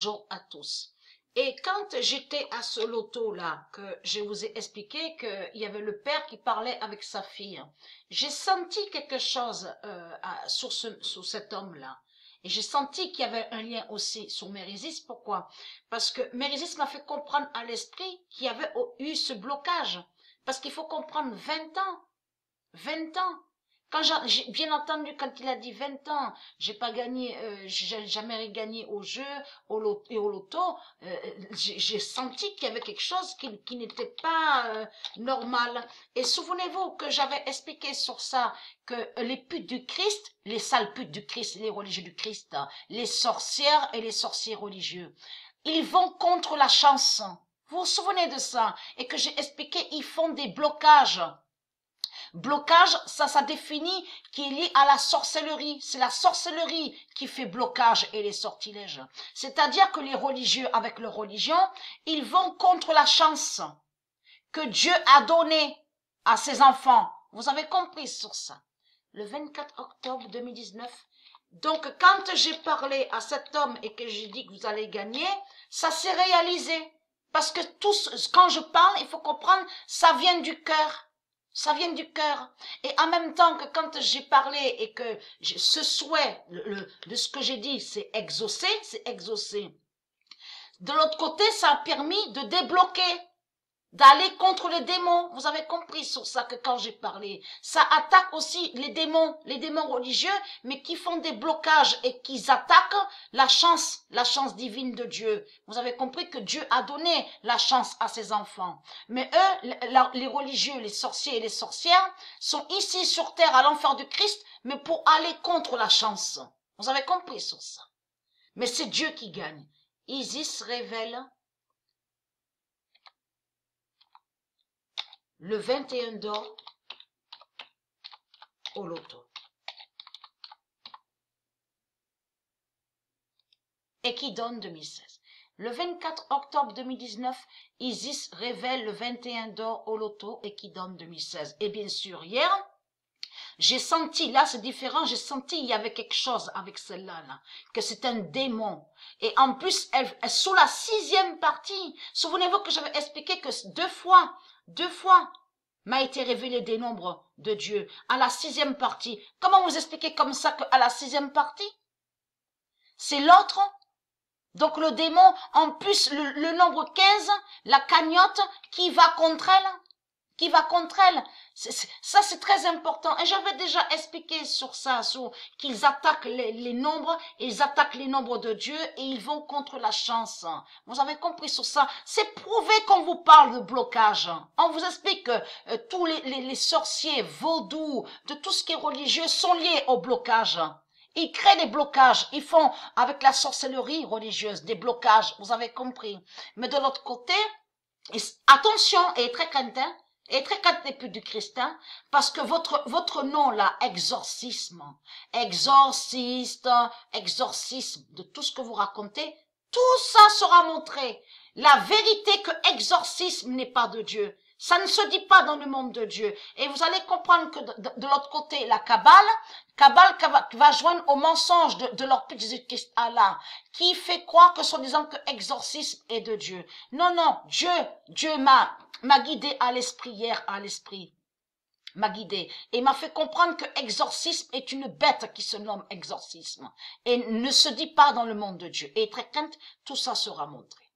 Bonjour à tous. Et quand j'étais à ce loto-là, que je vous ai expliqué qu'il y avait le père qui parlait avec sa fille, j'ai senti quelque chose sur cet homme-là. Et j'ai senti qu'il y avait un lien aussi sur Mérésis. Pourquoi? Parce que Mérésis m'a fait comprendre à l'esprit qu'il y avait eu ce blocage. Parce qu'il faut comprendre 20 ans. 20 ans. Quand j'ai bien entendu quand il a dit 20 ans, j'ai pas gagné, j'ai jamais gagné au jeu, et au loto, j'ai senti qu'il y avait quelque chose qui n'était pas normal. Et souvenez-vous que j'avais expliqué sur ça que les putes du Christ, les sales putes du Christ, les religieux du Christ, les sorcières et les sorciers religieux, ils vont contre la chance. Vous vous souvenez de ça? Et que j'ai expliqué, ils font des blocages. Blocage, ça définit qui est lié à la sorcellerie. C'est la sorcellerie qui fait blocage et les sortilèges. C'est-à-dire que les religieux, avec leur religion, ils vont contre la chance que Dieu a donnée à ses enfants. Vous avez compris sur ça. Le 24 octobre 2019. Donc, quand j'ai parlé à cet homme et que j'ai dit que vous allez gagner, ça s'est réalisé. Parce que quand je parle, il faut comprendre, ça vient du cœur. Ça vient du cœur. Et en même temps que quand j'ai parlé et que ce souhait de ce que j'ai dit, c'est exaucé, c'est exaucé. De l'autre côté, ça a permis de débloquer, d'aller contre les démons. Vous avez compris sur ça que quand j'ai parlé, ça attaque aussi les démons religieux, mais qui font des blocages et qui attaquent la chance divine de Dieu. Vous avez compris que Dieu a donné la chance à ses enfants. Mais eux, les religieux, les sorciers et les sorcières, sont ici sur terre à l'enfer du Christ, mais pour aller contre la chance. Vous avez compris sur ça. Mais c'est Dieu qui gagne. Isis révèle le 21 d'or au loto. Et qui donne 2016. Le 24 octobre 2019, Isis révèle le 21 d'or au loto et qui donne 2016. Et bien sûr, hier, j'ai senti, là c'est différent, j'ai senti il y avait quelque chose avec celle-là, là, que c'est un démon. Et en plus, elle, sous la 6e partie, souvenez-vous que j'avais expliqué que deux fois, m'a été révélé des nombres de Dieu à la 6e partie. Comment vous expliquez comme ça qu'à la 6e partie? C'est l'autre. Donc le démon, en plus le nombre 15, la cagnotte qui va contre elle. Qui va contre elle. Ça c'est très important. Et j'avais déjà expliqué sur ça, sur qu'ils attaquent les nombres, ils attaquent les nombres de Dieu et ils vont contre la chance. Vous avez compris sur ça. C'est prouvé qu'on vous parle de blocage. On vous explique que tous les sorciers, vaudous, de tout ce qui est religieux sont liés au blocage. Ils créent des blocages. Ils font avec la sorcellerie religieuse des blocages. Vous avez compris. Mais de l'autre côté, attention et très craintin. Et très crainte n'est plus du Christ, parce que votre nom là, exorcisme, exorciste, exorcisme, de tout ce que vous racontez, tout ça sera montré. La vérité que exorcisme n'est pas de Dieu. Ça ne se dit pas dans le monde de Dieu. Et vous allez comprendre que de l'autre côté, la Kabbale va joindre au mensonge de leur petit Jésus-Christ Allah, qui fait croire que soi-disant que exorcisme est de Dieu. Non, non, Dieu m'a guidé à l'esprit hier, à l'esprit. M'a guidé et m'a fait comprendre que exorcisme est une bête qui se nomme exorcisme et ne se dit pas dans le monde de Dieu. Et très crainte, tout ça sera montré.